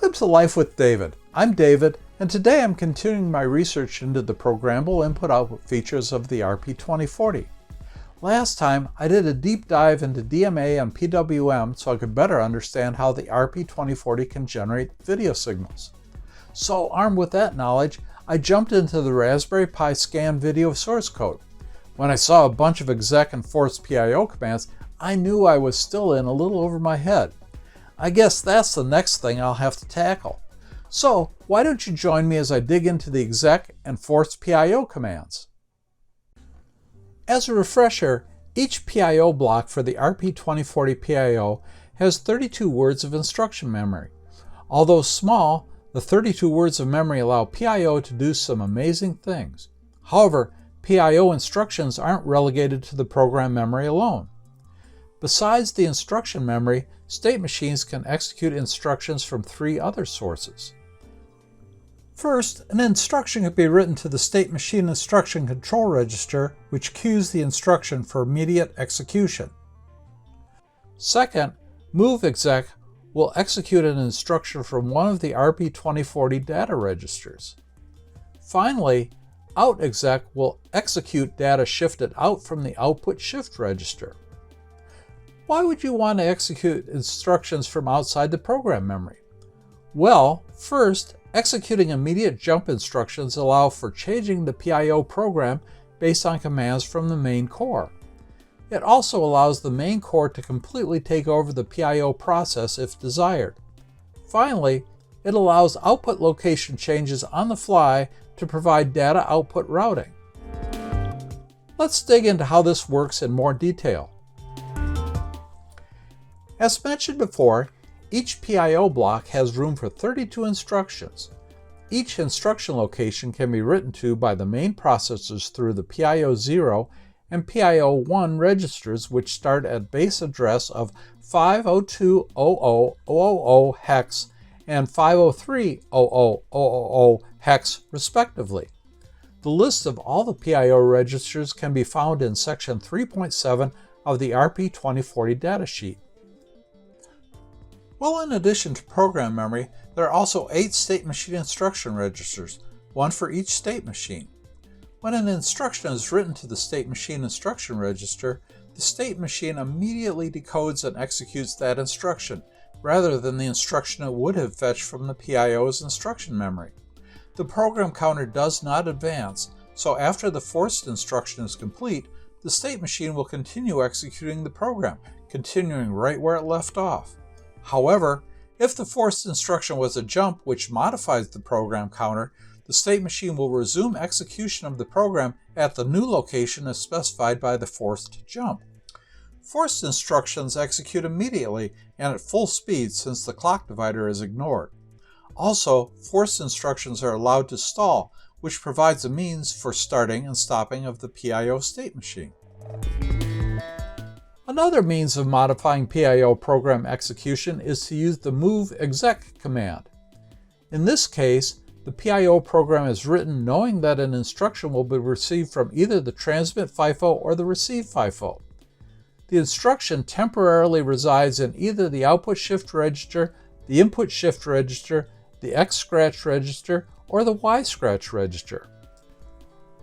Welcome to Life with David. I'm David, and today I'm continuing my research into the Programmable Input Output features of the RP2040. Last time, I did a deep dive into DMA and PWM so I could better understand how the RP2040 can generate video signals. So, armed with that knowledge, I jumped into the Raspberry Pi scan video source code. When I saw a bunch of exec and force PIO commands, I knew I was still in a little over my head. I guess that's the next thing I'll have to tackle. So, why don't you join me as I dig into the exec and force PIO commands? As a refresher, each PIO block for the RP2040 PIO has 32 words of instruction memory. Although small, the 32 words of memory allow PIO to do some amazing things. However, PIO instructions aren't relegated to the program memory alone. Besides the instruction memory, state machines can execute instructions from three other sources. First, an instruction can be written to the state machine instruction control register, which queues the instruction for immediate execution. Second, move exec will execute an instruction from one of the RP2040 data registers. Finally, out exec will execute data shifted out from the output shift register. Why would you want to execute instructions from outside the program memory? Well, first, executing immediate jump instructions allow for changing the PIO program based on commands from the main core. It also allows the main core to completely take over the PIO process if desired. Finally, it allows output location changes on the fly to provide data output routing. Let's dig into how this works in more detail. As mentioned before, each PIO block has room for 32 instructions. Each instruction location can be written to by the main processors through the PIO 0 and PIO 1 registers, which start at base address of 502.00.000 hex and 503.00.000 hex respectively. The list of all the PIO registers can be found in section 3.7 of the RP2040 datasheet. Well, in addition to program memory, there are also 8 state machine instruction registers, one for each state machine. When an instruction is written to the state machine instruction register, the state machine immediately decodes and executes that instruction, rather than the instruction it would have fetched from the PIO's instruction memory. The program counter does not advance, so after the forced instruction is complete, the state machine will continue executing the program, continuing right where it left off. However, if the forced instruction was a jump which modifies the program counter, the state machine will resume execution of the program at the new location as specified by the forced jump. Forced instructions execute immediately and at full speed since the clock divider is ignored. Also, forced instructions are allowed to stall, which provides a means for starting and stopping of the PIO state machine. Another means of modifying PIO program execution is to use the move exec command. In this case, the PIO program is written knowing that an instruction will be received from either the transmit FIFO or the receive FIFO. The instruction temporarily resides in either the output shift register, the input shift register, the X scratch register, or the Y scratch register.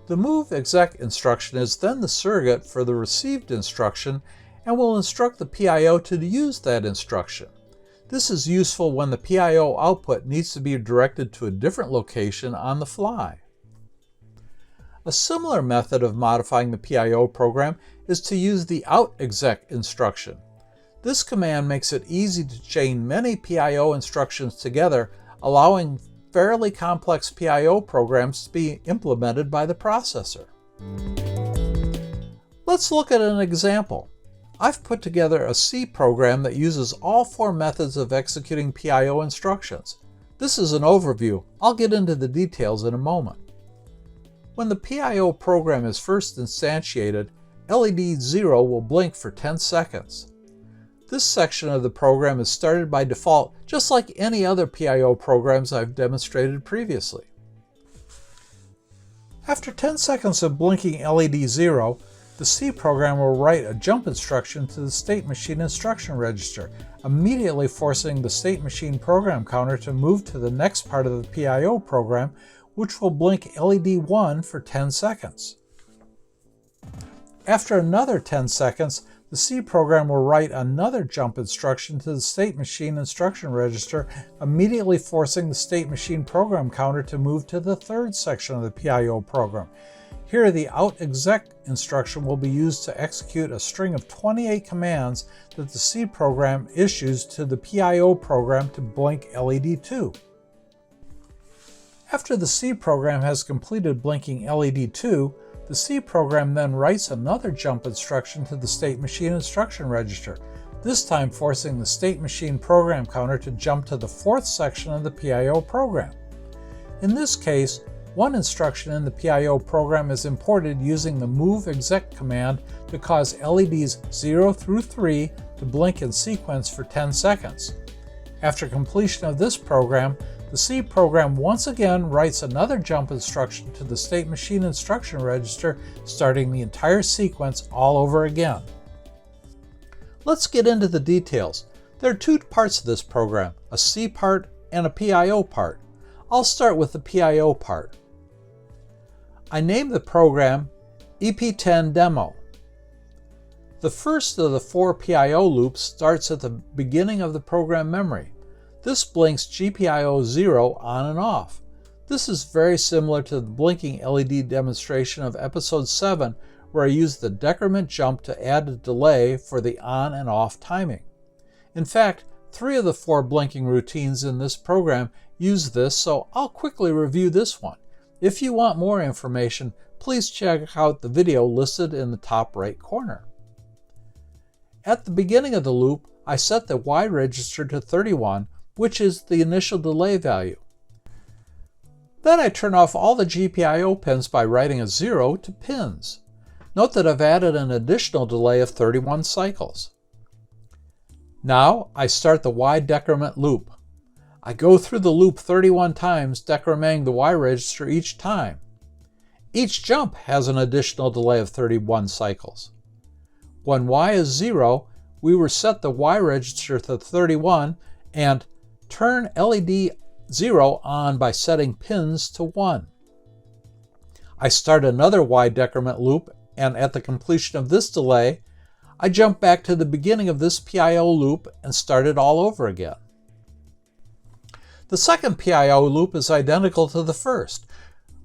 The move exec instruction is then the surrogate for the received instruction and will instruct the PIO to use that instruction. This is useful when the PIO output needs to be directed to a different location on the fly. A similar method of modifying the PIO program is to use the out exec instruction. This command makes it easy to chain many PIO instructions together, allowing fairly complex PIO programs to be implemented by the processor. Let's look at an example. I've put together a C program that uses all 4 methods of executing PIO instructions. This is an overview. I'll get into the details in a moment. When the PIO program is first instantiated, LED 0 will blink for 10 seconds. This section of the program is started by default, just like any other PIO programs I've demonstrated previously. After 10 seconds of blinking LED 0, the C program will write a jump instruction to the state machine instruction register, immediately forcing the state machine program counter to move to the next part of the PIO program, which will blink LED 1 for 10 seconds. After another 10 seconds, the C program will write another jump instruction to the state machine instruction register, immediately forcing the state machine program counter to move to the third section of the PIO program. Here, the out exec instruction will be used to execute a string of 28 commands that the C program issues to the PIO program to blink LED 2. After the C program has completed blinking LED 2, the C program then writes another jump instruction to the state machine instruction register, this time forcing the state machine program counter to jump to the fourth section of the PIO program. In this case, one instruction in the PIO program is imported using the move exec command to cause LEDs 0 through 3 to blink in sequence for 10 seconds. After completion of this program, the C program once again writes another jump instruction to the state machine instruction register, starting the entire sequence all over again. Let's get into the details. There are two parts of this program, a C part and a PIO part. I'll start with the PIO part. I named the program EP10 Demo. The first of the 4 PIO loops starts at the beginning of the program memory. This blinks GPIO 0 on and off. This is very similar to the blinking LED demonstration of episode 7, where I used the decrement jump to add a delay for the on and off timing. In fact, 3 of the 4 blinking routines in this program use this, so I'll quickly review this one. If you want more information, please check out the video listed in the top right corner. At the beginning of the loop, I set the Y register to 31, which is the initial delay value. Then I turn off all the GPIO pins by writing a 0 to pins. Note that I've added an additional delay of 31 cycles. Now I start the Y decrement loop. I go through the loop 31 times, decrementing the Y register each time. Each jump has an additional delay of 31 cycles. When Y is 0, we reset the Y register to 31 and turn LED 0 on by setting pins to 1. I start another Y decrement loop, and at the completion of this delay, I jump back to the beginning of this PIO loop and start it all over again. The second PIO loop is identical to the first.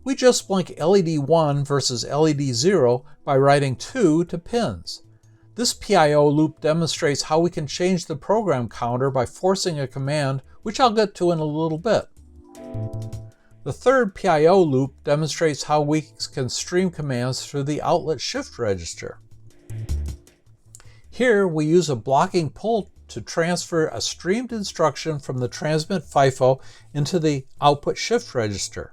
We just blink LED 1 versus LED 0 by writing 2 to pins. This PIO loop demonstrates how we can change the program counter by forcing a command, which I'll get to in a little bit. The third PIO loop demonstrates how we can stream commands through the outlet shift register. Here we use a blocking pull to transfer a streamed instruction from the transmit FIFO into the output shift register.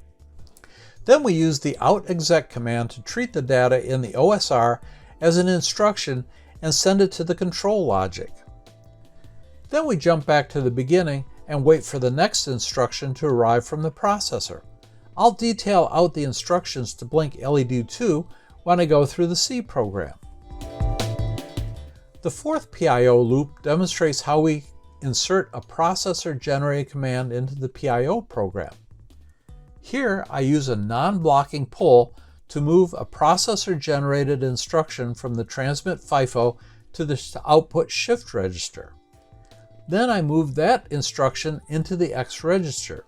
Then we use the out exec command to treat the data in the OSR as an instruction and send it to the control logic. Then we jump back to the beginning and wait for the next instruction to arrive from the processor. I'll detail out the instructions to blink LED 2 when I go through the C program. The fourth PIO loop demonstrates how we insert a processor-generated command into the PIO program. Here I use a non-blocking pull to move a processor-generated instruction from the transmit FIFO to the output shift register. Then I move that instruction into the X register.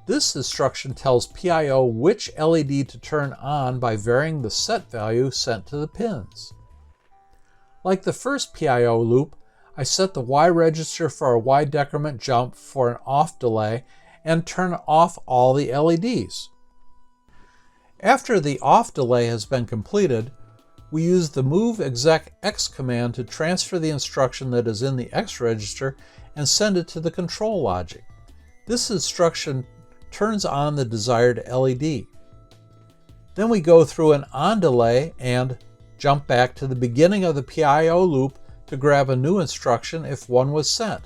This instruction tells PIO which LED to turn on by varying the set value sent to the pins. Like the first PIO loop, I set the Y register for a Y decrement jump for an off delay and turn off all the LEDs. After the off delay has been completed, we use the move exec X command to transfer the instruction that is in the X register and send it to the control logic. This instruction turns on the desired LED. Then we go through an on delay and jump back to the beginning of the PIO loop to grab a new instruction if one was sent.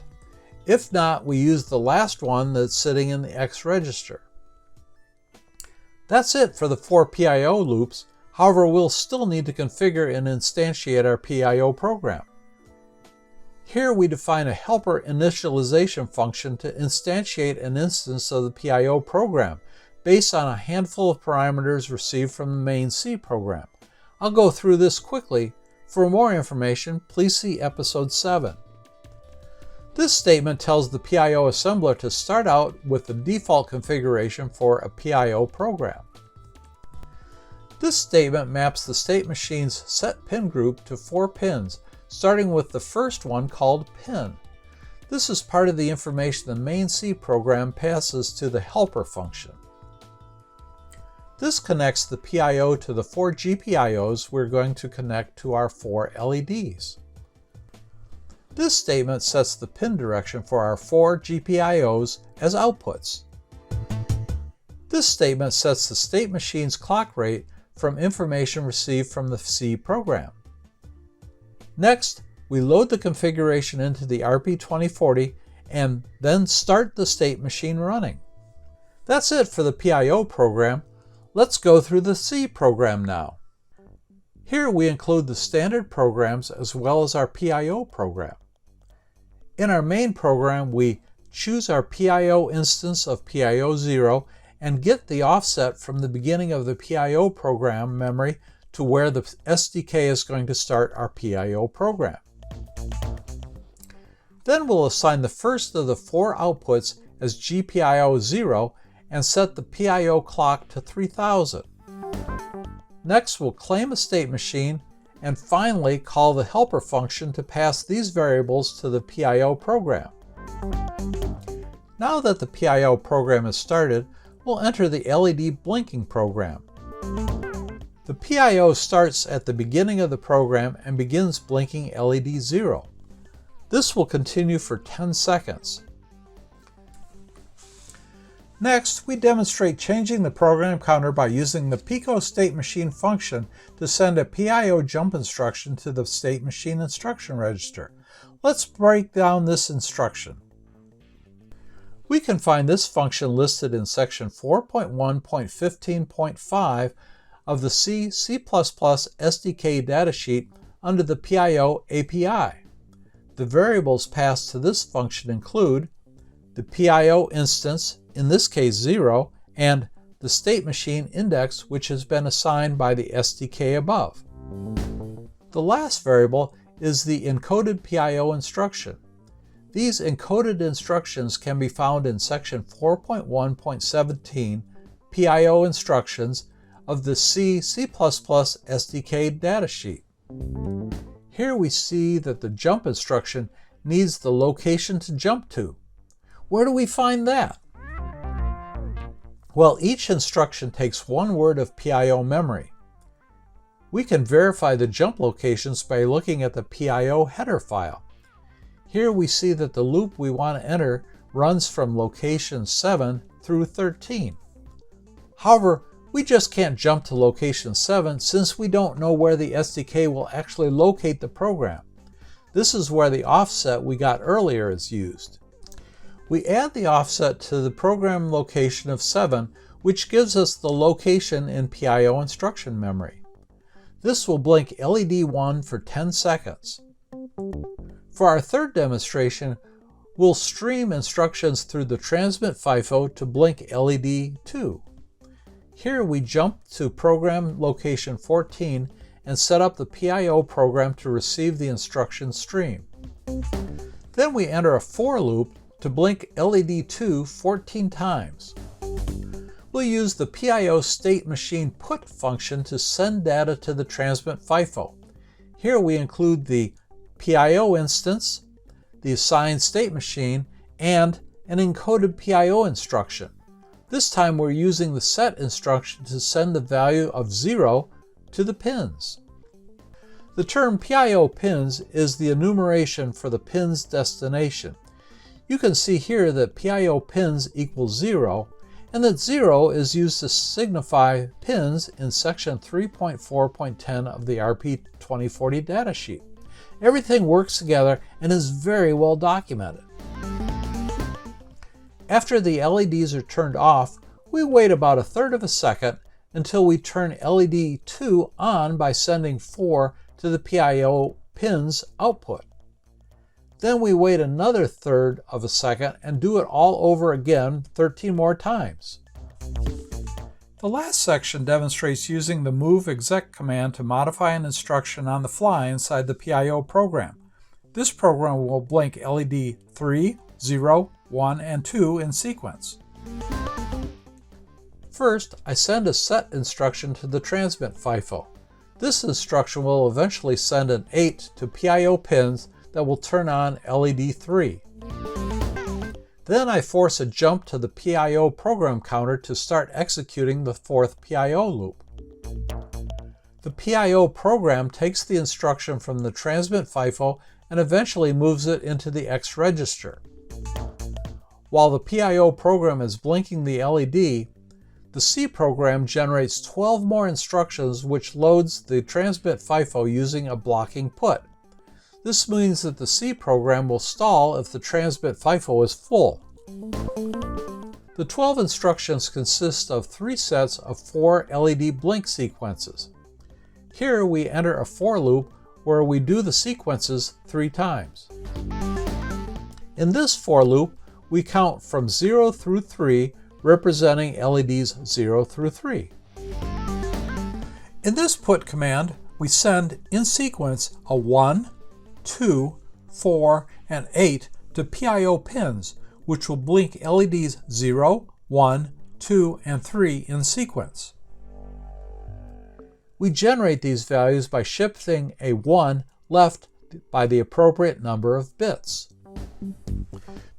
If not, we use the last one that's sitting in the X register. That's it for the 4 PIO loops. However, we'll still need to configure and instantiate our PIO program. Here we define a helper initialization function to instantiate an instance of the PIO program based on a handful of parameters received from the main C program. I'll go through this quickly. For more information, please see episode 7. This statement tells the PIO assembler to start out with the default configuration for a PIO program. This statement maps the state machine's set pin group to 4 pins, starting with the first one called pin. This is part of the information the main C program passes to the helper function. This connects the PIO to the 4 GPIOs we're going to connect to our 4 LEDs. This statement sets the pin direction for our 4 GPIOs as outputs. This statement sets the state machine's clock rate from information received from the C program. Next, we load the configuration into the RP2040 and then start the state machine running. That's it for the PIO program. Let's go through the C program now. Here we include the standard programs as well as our PIO program. In our main program, we choose our PIO instance of PIO 0 and get the offset from the beginning of the PIO program memory to where the SDK is going to start our PIO program. Then we'll assign the first of the 4 outputs as GPIO 0 and set the PIO clock to 3000. Next, we'll claim a state machine and finally call the helper function to pass these variables to the PIO program. Now that the PIO program is started, we'll enter the LED blinking program. The PIO starts at the beginning of the program and begins blinking LED 0. This will continue for 10 seconds. Next, we demonstrate changing the program counter by using the Pico state machine function to send a PIO jump instruction to the state machine instruction register. Let's break down this instruction. We can find this function listed in section 4.1.15.5 of the C++ SDK datasheet under the PIO API. The variables passed to this function include the PIO instance, in this case 0, and the state machine index, which has been assigned by the SDK above. The last variable is the encoded PIO instruction. These encoded instructions can be found in section 4.1.17 PIO instructions of the C++ SDK datasheet. Here we see that the jump instruction needs the location to jump to. Where do we find that? Well, each instruction takes 1 word of PIO memory. We can verify the jump locations by looking at the PIO header file. Here we see that the loop we want to enter runs from location 7 through 13. However, we just can't jump to location 7 since we don't know where the SDK will actually locate the program. This is where the offset we got earlier is used. We add the offset to the program location of 7, which gives us the location in PIO instruction memory. This will blink LED 1 for 10 seconds. For our third demonstration, we'll stream instructions through the transmit FIFO to blink LED 2. Here we jump to program location 14 and set up the PIO program to receive the instruction stream. Then we enter a for loop to blink LED 2 14 times. We'll use the PIO state machine put function to send data to the transmit FIFO. Here we include the PIO instance, the assigned state machine, and an encoded PIO instruction. This time we're using the set instruction to send the value of 0 to the pins. The term PIO pins is the enumeration for the pin's destination. You can see here that PIO pins equals 0, and that 0 is used to signify pins in section 3.4.10 of the RP2040 datasheet. Everything works together and is very well documented. After the LEDs are turned off, we wait about 1/3 of a second until we turn LED 2 on by sending 4 to the PIO pin's output. Then we wait another third of a second and do it all over again 13 more times. The last section demonstrates using the move exec command to modify an instruction on the fly inside the PIO program. This program will blink LED 3, 0, 1, and 2 in sequence. First, I send a set instruction to the transmit FIFO. This instruction will eventually send an 8 to PIO pins that will turn on LED 3. Then I force a jump to the PIO program counter to start executing the fourth PIO loop. The PIO program takes the instruction from the transmit FIFO and eventually moves it into the X register. While the PIO program is blinking the LED, the C program generates 12 more instructions which loads the transmit FIFO using a blocking put. This means that the C program will stall if the transmit FIFO is full. The 12 instructions consist of 3 sets of 4 LED blink sequences. Here we enter a for loop where we do the sequences 3 times. In this for loop, we count from 0 through 3, representing LEDs 0 through 3. In this put command, we send in sequence a 1, 2, 4, and 8 to PIO pins, which will blink LEDs 0, 1, 2, and 3 in sequence. We generate these values by shifting a 1 left by the appropriate number of bits.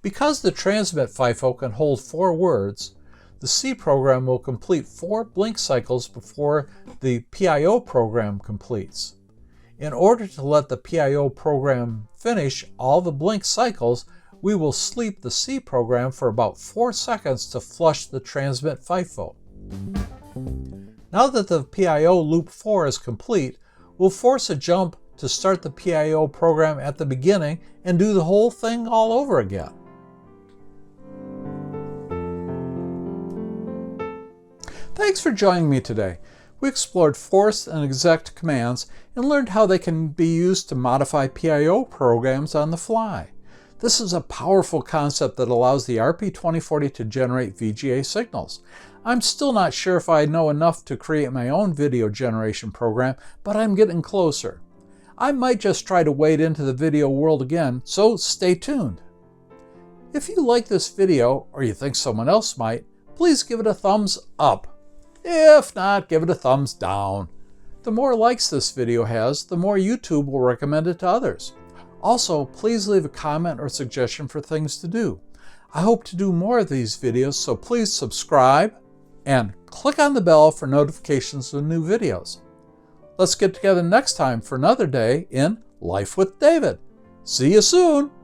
Because the transmit FIFO can hold 4 words, the C program will complete 4 blink cycles before the PIO program completes. In order to let the PIO program finish all the blink cycles, we will sleep the C program for about 4 seconds to flush the transmit FIFO. Now that the PIO loop 4 is complete, we'll force a jump to start the PIO program at the beginning and do the whole thing all over again. Thanks for joining me today. We explored force and exec commands and learned how they can be used to modify PIO programs on the fly. This is a powerful concept that allows the RP2040 to generate VGA signals. I'm still not sure if I know enough to create my own video generation program, but I'm getting closer. I might just try to wade into the video world again, so stay tuned. If you like this video, or you think someone else might, please give it a thumbs up. If not, give it a thumbs down. The more likes this video has, the more YouTube will recommend it to others. Also, please leave a comment or suggestion for things to do. I hope to do more of these videos, so please subscribe and click on the bell for notifications of new videos. Let's get together next time for another day in Life with David. See you soon!